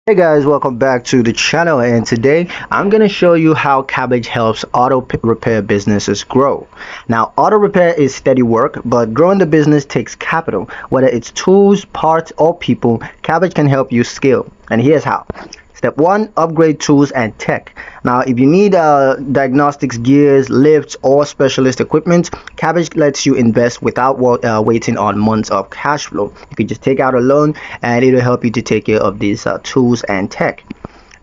Hey guys, welcome back to the channel, and today I'm going to show you how Kabbage helps auto repair businesses grow. Now, auto repair is steady work, but growing the business takes capital. Whether it's tools, parts, or people, Kabbage can help you scale. And here's how. Step 1, upgrade tools and tech. Now, if you need diagnostics gears, lifts, or specialist equipment, Kabbage lets you invest without waiting on months of cash flow. You can just take out a loan and it'll help you to take care of these tools and tech.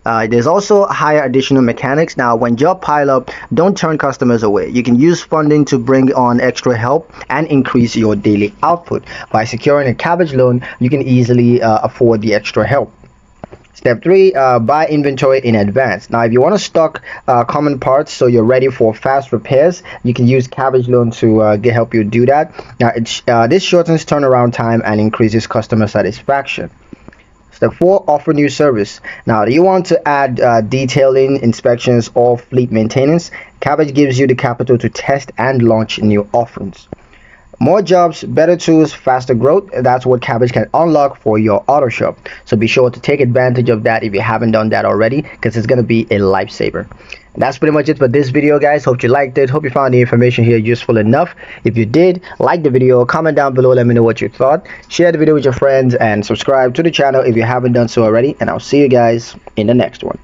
There's also higher additional mechanics. Now, when job pile up, don't turn customers away. You can use funding to bring on extra help and increase your daily output. By securing a Kabbage loan, you can easily afford the extra help. Step 3, buy inventory in advance. Now, if you want to stock common parts so you're ready for fast repairs, you can use Kabbage loan to help you do that. Now, this shortens turnaround time and increases customer satisfaction. Step 4, offer new service. Now, do you want to add detailing, inspections, or fleet maintenance? Kabbage gives you the capital to test and launch new offerings. More jobs, better tools, faster growth. That's what Kabbage can unlock for your auto shop. So be sure to take advantage of that if you haven't done that already, because it's going to be a lifesaver. That's pretty much it for this video, guys. Hope you liked it. Hope you found the information here useful enough. If you did, like the video, comment down below, let me know what you thought. Share the video with your friends and subscribe to the channel if you haven't done so already. And I'll see you guys in the next one.